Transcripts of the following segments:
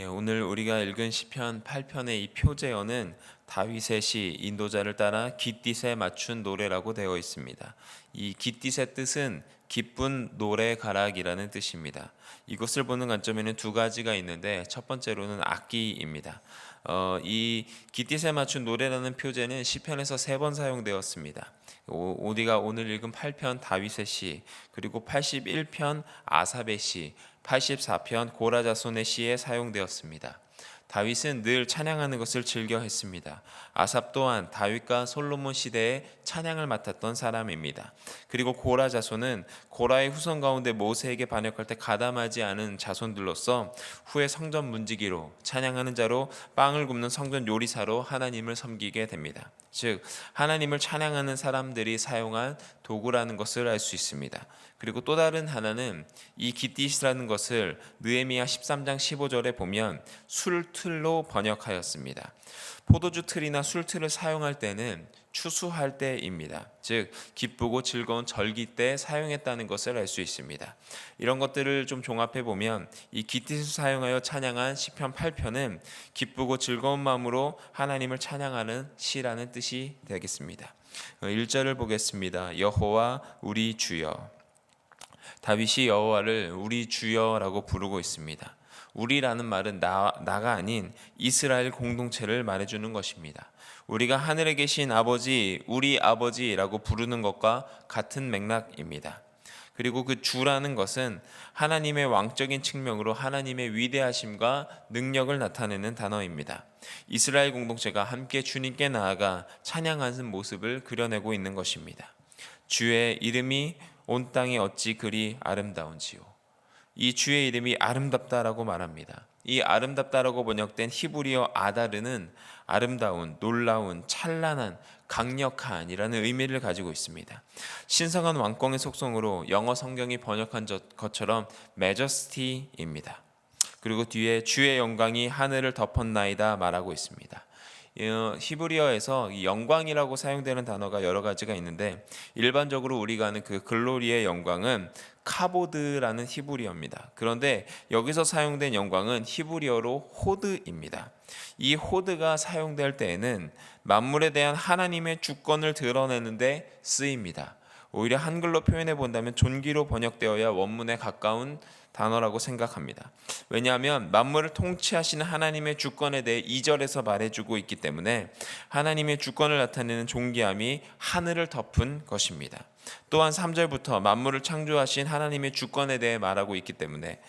오늘 우리가 읽은 시편 8편의 이 표제어는 다윗의 시 인도자를 따라 깃딧에 맞춘 노래라고 되어 있습니다. 이 깃딧의 뜻은 기쁜 노래가락이라는 뜻입니다. 이것을 보는 관점에는 두 가지가 있는데 첫 번째로는 악기입니다. 이 깃딧에 맞춘 노래라는 표제는 시편에서 3번 사용되었습니다. 우리가 오늘 읽은 8편 다윗의 시, 그리고 81편 아삽의 시, 84편 고라자손의 시에 사용되었습니다. 다윗은 늘 찬양하는 것을 즐겨 했습니다. 아삽 또한 다윗과 솔로몬 시대에 찬양을 맡았던 사람입니다. 그리고 고라 자손은 고라의 후손 가운데 모세에게 반역할 때 가담하지 않은 자손들로서 후에 성전 문지기로 찬양하는 자로 빵을 굽는 성전 요리사로 하나님을 섬기게 됩니다. 즉 하나님을 찬양하는 사람들이 사용한 도구라는 것을 알 수 있습니다. 그리고 또 다른 하나는 이 깃딧이라는 것을 느헤미야 13장 15절에 보면 술틀로 번역하였습니다. 포도주 틀이나 술틀을 사용할 때는 추수할 때입니다. 즉 기쁘고 즐거운 절기 때 사용했다는 것을 알 수 있습니다. 이런 것들을 좀 종합해 보면 이 깃딧을 사용하여 찬양한 시편 8편은 기쁘고 즐거운 마음으로 하나님을 찬양하는 시라는 뜻이 되겠습니다. 1절을 보겠습니다. 여호와 우리 주여. 다윗이 여호와를 우리 주여라고 부르고 있습니다. 우리라는 말은 나가 아닌 이스라엘 공동체를 말해주는 것입니다. 우리가 하늘에 계신 아버지, 우리 아버지라고 부르는 것과 같은 맥락입니다. 그리고 그 주라는 것은 하나님의 왕적인 측면으로 하나님의 위대하심과 능력을 나타내는 단어입니다. 이스라엘 공동체가 함께 주님께 나아가 찬양하는 모습을 그려내고 있는 것입니다. 주의 이름이 온 땅이 어찌 그리 아름다운지요. 이 주의 이름이 아름답다라고 말합니다. 이 아름답다라고 번역된 히브리어 아다르는 아름다운, 놀라운, 찬란한, 강력한이라는 의미를 가지고 있습니다. 신성한 왕권의 속성으로 영어 성경이 번역한 것처럼 majesty입니다. 그리고 뒤에 주의 영광이 하늘을 덮었나이다 말하고 있습니다. 히브리어에서 영광이라고 사용되는 단어가 여러 가지가 있는데 일반적으로 우리가 아는 그 글로리의 영광은 카보드라는 히브리어입니다. 그런데 여기서 사용된 영광은 히브리어로 호드입니다. 이 호드가 사용될 때에는 만물에 대한 하나님의 주권을 드러내는데 쓰입니다. 오히려 한글로 표현해 본다면 존귀로 번역되어야 원문에 가까운 단어라고 생각합니다. 왜냐하면 만물을 통치하시는 하나님의 주권에 대해 2절에서 말해주고 있기 때문에 하나님의 주권을 나타내는 존귀함이 하늘을 덮은 것입니다. 또한 3절부터 만물을 창조하신 하나님의 주권에 대해 말하고 있기 때문에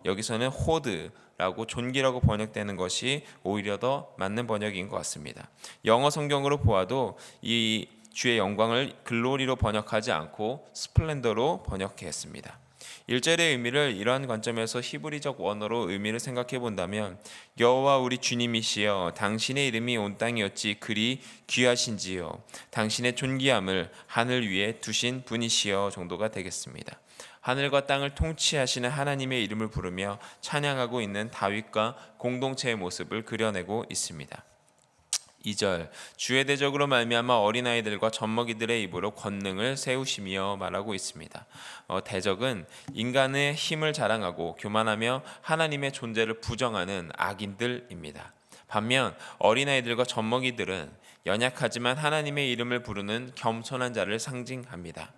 여기서는 호드라고 존귀라고 번역되는 것이 오히려 더 맞는 번역인 것 같습니다. 영어 성경으로 보아도 이 주의 영광을 글로리로 번역하지 않고 스플렌더로 번역했습니다. 1절의 의미를 이러한 관점에서 히브리적 원어로 의미를 생각해 본다면 여호와 우리 주님이시여 당신의 이름이 온 땅이 어찌 그리 귀하신지요 당신의 존귀함을 하늘 위에 두신 분이시여 정도가 되겠습니다. 하늘과 땅을 통치하시는 하나님의 이름을 부르며 찬양하고 있는 다윗과 공동체의 모습을 그려내고 있습니다. 2절 주의 대적으로 말미암아 어린아이들과 젖먹이들의 입으로 권능을 세우시며 말하고 있습니다. 대적은 인간의 힘을 자랑하고 교만하며 하나님의 존재를 부정하는 악인들입니다. 반면 어린아이들과 젖먹이들은 연약하지만 하나님의 이름을 부르는 겸손한 자를 상징합니다.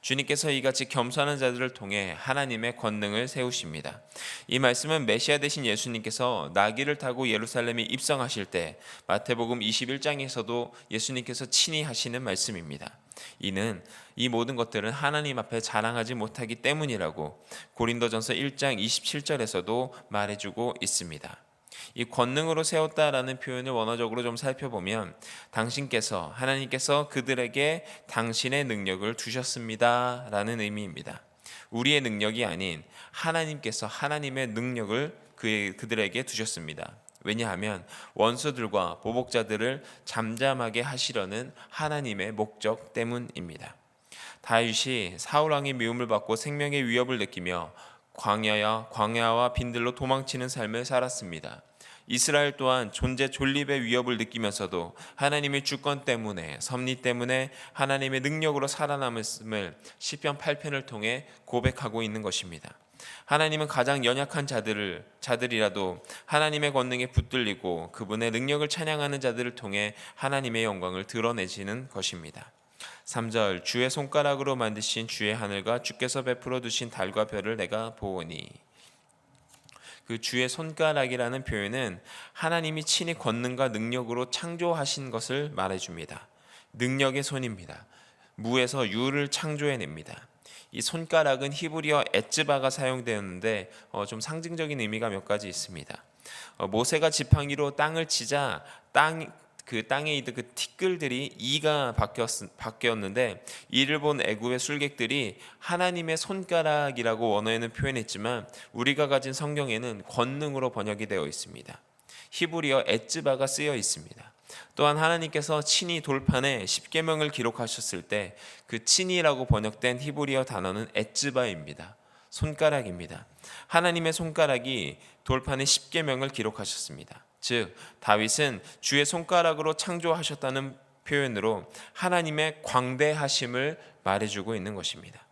주님께서 이같이 겸손한 자들을 통해 하나님의 권능을 세우십니다. 이 말씀은 메시아 되신 예수님께서 나귀를 타고 예루살렘에 입성하실 때 마태복음 21장에서도 예수님께서 친히 하시는 말씀입니다. 이는 이 모든 것들은 하나님 앞에 자랑하지 못하기 때문이라고 고린도전서 1장 27절에서도 말해주고 있습니다. 이 권능으로 세웠다라는 표현을 원어적으로 좀 살펴보면 하나님께서 그들에게 당신의 능력을 주셨습니다 라는 의미입니다. 우리의 능력이 아닌 하나님께서 하나님의 능력을 그들에게 두셨습니다. 왜냐하면 원수들과 보복자들을 잠잠하게 하시려는 하나님의 목적 때문입니다. 다윗이 사울왕의 미움을 받고 생명의 위협을 느끼며 광야와 빈들로 도망치는 삶을 살았습니다. 이스라엘 또한 존재 존립의 위협을 느끼면서도 하나님의 주권 때문에 섭리 때문에 하나님의 능력으로 살아남았음을 시편 8편을 통해 고백하고 있는 것입니다. 하나님은 가장 연약한 자들이라도 하나님의 권능에 붙들리고 그분의 능력을 찬양하는 자들을 통해 하나님의 영광을 드러내시는 것입니다. 3절 주의 손가락으로 만드신 주의 하늘과 주께서 베풀어 두신 달과 별을 내가 보오니. 그 주의 손가락이라는 표현은 하나님이 친히 권능과 능력으로 창조하신 것을 말해줍니다. 능력의 손입니다. 무에서 유를 창조해냅니다. 이 손가락은 히브리어 에츠바가 사용되었는데 좀 상징적인 의미가 몇 가지 있습니다. 모세가 지팡이로 땅을 치자 그 땅에 있던 그 티끌들이 이가 바뀌었는데 이를 본 애굽의 술객들이 하나님의 손가락이라고 원어에는 표현했지만 우리가 가진 성경에는 권능으로 번역이 되어 있습니다. 히브리어 에츠바가 쓰여 있습니다. 또한 하나님께서 친히 돌판에 십계명을 기록하셨을 때 그 친히라고 번역된 히브리어 단어는 에츠바입니다. 손가락입니다. 하나님의 손가락이 돌판에 십계명을 기록하셨습니다. 즉 다윗은 주의 손가락으로 창조하셨다는 표현으로 하나님의 광대하심을 말해주고 있는 것입니다.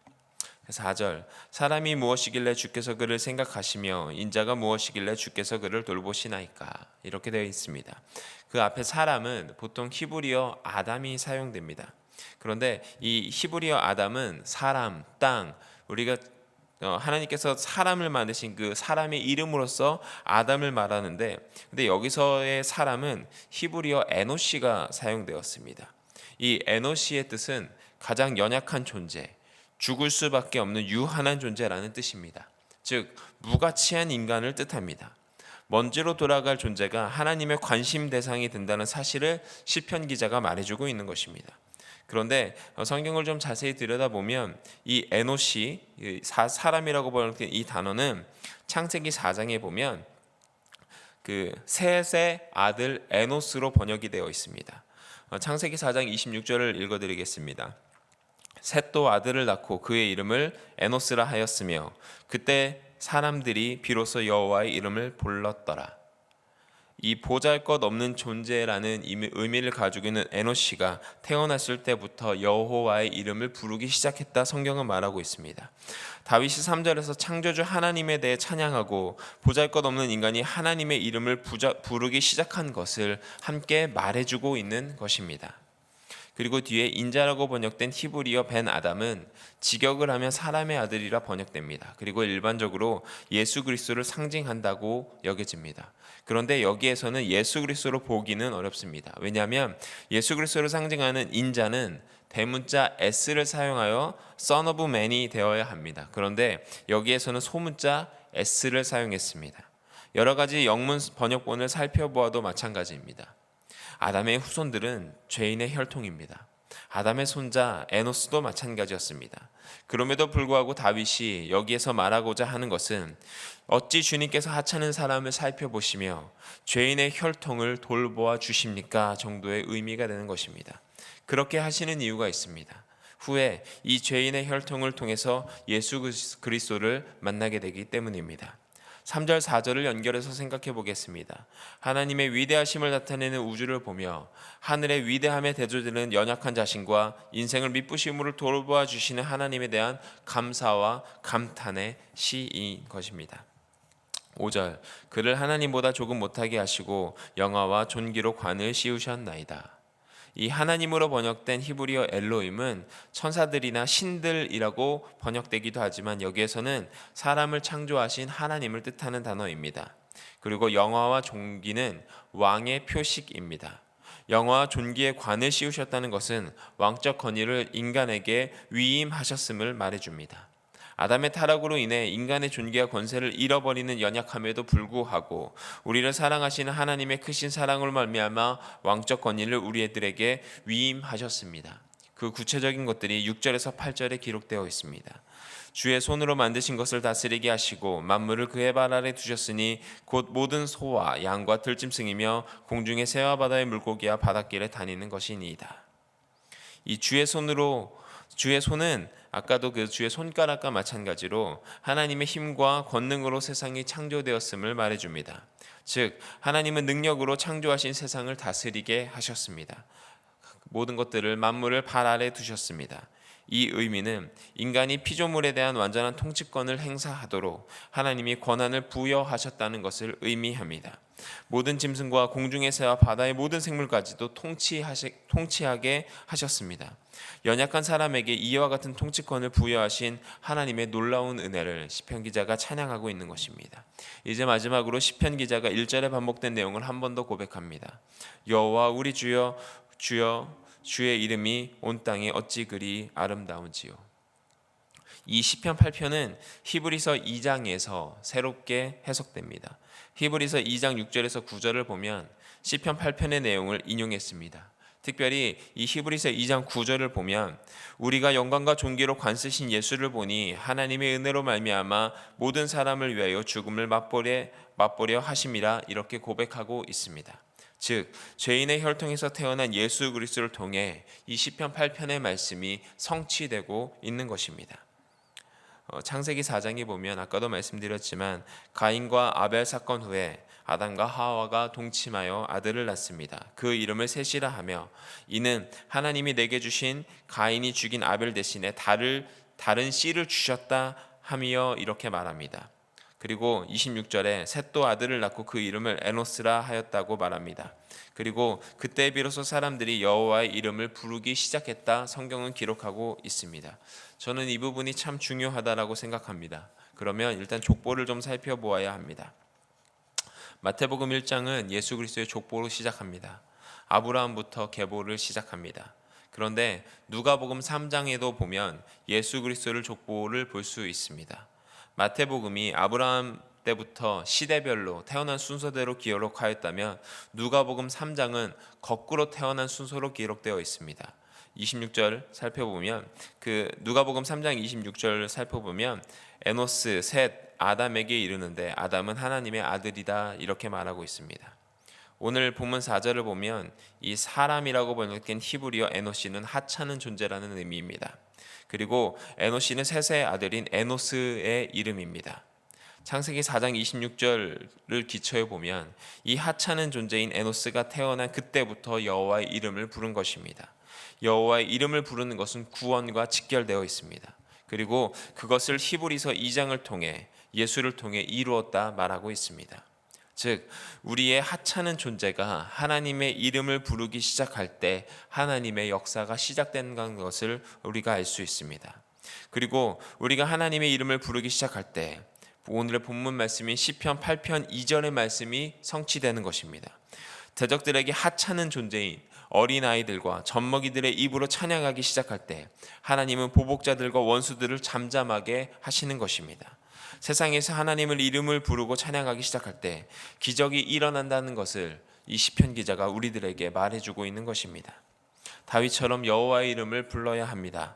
4절 사람이 무엇이길래 주께서 그를 생각하시며 인자가 무엇이길래 주께서 그를 돌보시나이까. 이렇게 되어 있습니다. 그 앞에 사람은 보통 히브리어 아담이 사용됩니다. 그런데 이 히브리어 아담은 사람, 땅, 우리가 하나님께서 사람을 만드신 그 사람의 이름으로서 아담을 말하는데, 근데 여기서의 사람은 히브리어 에노시가 사용되었습니다. 이 에노시의 뜻은 가장 연약한 존재, 죽을 수밖에 없는 유한한 존재라는 뜻입니다. 즉 무가치한 인간을 뜻합니다. 먼지로 돌아갈 존재가 하나님의 관심 대상이 된다는 사실을 시편 기자가 말해주고 있는 것입니다. 그런데 성경을 좀 자세히 들여다보면 이 에노시, 사람이라고 번역된 이 단어는 창세기 4장에 보면 그 셋의 아들 에노스로 번역이 되어 있습니다. 창세기 4장 26절을 읽어드리겠습니다. 셋도 아들을 낳고 그의 이름을 에노스라 하였으며 그때 사람들이 비로소 여호와의 이름을 불렀더라. 이 보잘것없는 존재라는 의미를 가지고 있는 에노시가 태어났을 때부터 여호와의 이름을 부르기 시작했다 성경은 말하고 있습니다. 다윗이 3절에서 창조주 하나님에 대해 찬양하고 보잘것없는 인간이 하나님의 이름을 부르기 시작한 것을 함께 말해주고 있는 것입니다. 그리고 뒤에 인자라고 번역된 히브리어 벤 아담은 직역을 하면 사람의 아들이라 번역됩니다. 그리고 일반적으로 예수 그리스도를 상징한다고 여겨집니다. 그런데 여기에서는 예수 그리스도로 보기는 어렵습니다. 왜냐하면 예수 그리스도를 상징하는 인자는 대문자 s를 사용하여 son of man이 되어야 합니다. 그런데 여기에서는 소문자 s를 사용했습니다. 여러 가지 영문 번역본을 살펴보아도 마찬가지입니다. 아담의 후손들은 죄인의 혈통입니다. 아담의 손자 에노스도 마찬가지였습니다. 그럼에도 불구하고 다윗이 여기에서 말하고자 하는 것은 어찌 주님께서 하찮은 사람을 살펴보시며 죄인의 혈통을 돌보아 주십니까 정도의 의미가 되는 것입니다. 그렇게 하시는 이유가 있습니다. 후에 이 죄인의 혈통을 통해서 예수 그리스도를 만나게 되기 때문입니다. 3절 4절을 연결해서 생각해 보겠습니다. 하나님의 위대하심을 나타내는 우주를 보며 하늘의 위대함에 대조되는 연약한 자신과 인생을 미쁘심으로 돌보아 주시는 하나님에 대한 감사와 감탄의 시인 것입니다. 5절 그를 하나님보다 조금 못하게 하시고 영화와 존귀로 관을 씌우셨나이다. 이 하나님으로 번역된 히브리어 엘로힘은 천사들이나 신들이라고 번역되기도 하지만 여기에서는 사람을 창조하신 하나님을 뜻하는 단어입니다. 그리고 영화와 존귀는 왕의 표식입니다. 영화와 존귀의 관을 씌우셨다는 것은 왕적 권위를 인간에게 위임하셨음을 말해줍니다. 아담의 타락으로 인해 인간의 존귀와 권세를 잃어버리는 연약함에도 불구하고 우리를 사랑하시는 하나님의 크신 사랑으로 말미암아 왕적 권위를 우리들에게 위임하셨습니다. 그 구체적인 것들이 6절에서 8절에 기록되어 있습니다. 주의 손으로 만드신 것을 다스리게 하시고 만물을 그의 발 아래 두셨으니 곧 모든 소와 양과 들짐승이며 공중의 새와 바다의 물고기와 바닷길에 다니는 것이니이다. 이 주의 손은 아까도 그 주의 손가락과 마찬가지로 하나님의 힘과 권능으로 세상이 창조되었음을 말해줍니다. 즉 하나님은 능력으로 창조하신 세상을 다스리게 하셨습니다. 모든 것들을 만물을 발 아래 두셨습니다. 이 의미는 인간이 피조물에 대한 완전한 통치권을 행사하도록 하나님이 권한을 부여하셨다는 것을 의미합니다. 모든 짐승과 공중의 새와 바다의 모든 생물까지도 통치하게 하셨습니다. 연약한 사람에게 이와 같은 통치권을 부여하신 하나님의 놀라운 은혜를 시편 기자가 찬양하고 있는 것입니다. 이제 마지막으로 시편 기자가 1절에 반복된 내용을 한 번 더 고백합니다. 여호와 우리 주여 주의 이름이 온 땅에 어찌 그리 아름다운지요. 이 시편 8편은 히브리서 2장에서 새롭게 해석됩니다. 히브리서 2장 6절에서 9절을 보면 시편 8편의 내용을 인용했습니다. 특별히 이 히브리서 2장 9절을 보면 우리가 영광과 존귀로 관쓰신 예수를 보니 하나님의 은혜로 말미암아 모든 사람을 위하여 죽음을 맛보려 하심이라 이렇게 고백하고 있습니다. 즉 죄인의 혈통에서 태어난 예수 그리스도를 통해 이 시편 8편의 말씀이 성취되고 있는 것입니다. 창세기 4장에 보면 아까도 말씀드렸지만 가인과 아벨 사건 후에 아담과 하와가 동침하여 아들을 낳습니다. 그 이름을 셋이라 하며 이는 하나님이 내게 주신 가인이 죽인 아벨 대신에 다른 씨를 주셨다 하며 이렇게 말합니다. 그리고 26절에 셋도 아들을 낳고 그 이름을 에노스라 하였다고 말합니다. 그리고 그때 비로소 사람들이 여호와의 이름을 부르기 시작했다 성경은 기록하고 있습니다. 저는 이 부분이 참 중요하다라고 생각합니다. 그러면 일단 족보를 좀 살펴보아야 합니다. 마태복음 1장은 예수 그리스도의 족보로 시작합니다. 아브라함부터 계보를 시작합니다. 그런데 누가복음 3장에도 보면 예수 그리스도를 족보를 볼 수 있습니다. 마태복음이 아브라함 때부터 시대별로 태어난 순서대로 기록하였다면 누가복음 3장은 거꾸로 태어난 순서로 기록되어 있습니다. 26절 살펴보면 누가복음 3장 26절 살펴보면 에노스 셋 아담에게 이르는데 아담은 하나님의 아들이다 이렇게 말하고 있습니다. 오늘 본문 4절을 보면 이 사람이라고 번역된 히브리어 에노시는 하찮은 존재라는 의미입니다. 그리고 에노시는 셋의 아들인 에노스의 이름입니다. 창세기 4장 26절을 기초해 보면 이 하찮은 존재인 에노스가 태어난 그때부터 여호와의 이름을 부른 것입니다. 여호와의 이름을 부르는 것은 구원과 직결되어 있습니다. 그리고 그것을 히브리서 2장을 통해 예수를 통해 이루었다 말하고 있습니다. 즉 우리의 하찮은 존재가 하나님의 이름을 부르기 시작할 때 하나님의 역사가 시작된 것을 우리가 알 수 있습니다. 그리고 우리가 하나님의 이름을 부르기 시작할 때 오늘의 본문 말씀인 시편 8편 2절의 말씀이 성취되는 것입니다. 대적들에게 하찮은 존재인 어린아이들과 젖먹이들의 입으로 찬양하기 시작할 때 하나님은 보복자들과 원수들을 잠잠하게 하시는 것입니다. 세상에서 하나님을 이름을 부르고 찬양하기 시작할 때 기적이 일어난다는 것을 이 시편 기자가 우리들에게 말해주고 있는 것입니다. 다윗처럼 여호와의 이름을 불러야 합니다.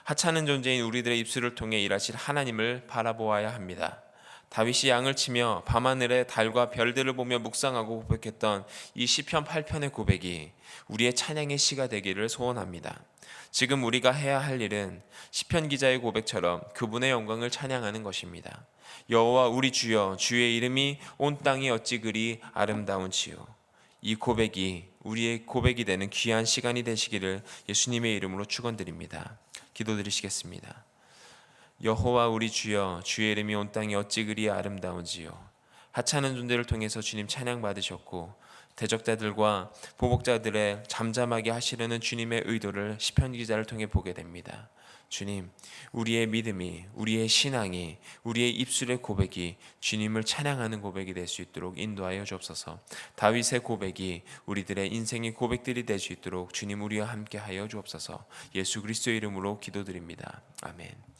하찮은 존재인 우리들의 입술을 통해 일하실 하나님을 바라보아야 합니다. 다윗이 양을 치며 밤하늘의 달과 별들을 보며 묵상하고 고백했던 이 시편 8편의 고백이 우리의 찬양의 시가 되기를 소원합니다. 지금 우리가 해야 할 일은 시편 기자의 고백처럼 그분의 영광을 찬양하는 것입니다. 여호와 우리 주여 주의 이름이 온 땅이 어찌 그리 아름다운지요. 이 고백이 우리의 고백이 되는 귀한 시간이 되시기를 예수님의 이름으로 축원드립니다. 기도드리시겠습니다. 여호와 우리 주여 주의 이름이 온 땅이 어찌 그리 아름다운지요. 하찮은 존재를 통해서 주님 찬양 받으셨고 대적자들과 보복자들의 잠잠하게 하시려는 주님의 의도를 시편 기자를 통해 보게 됩니다. 주님, 우리의 믿음이, 우리의 신앙이, 우리의 입술의 고백이 주님을 찬양하는 고백이 될 수 있도록 인도하여 주옵소서. 다윗의 고백이 우리들의 인생의 고백들이 될 수 있도록 주님 우리와 함께 하여 주옵소서. 예수 그리스도의 이름으로 기도드립니다. 아멘.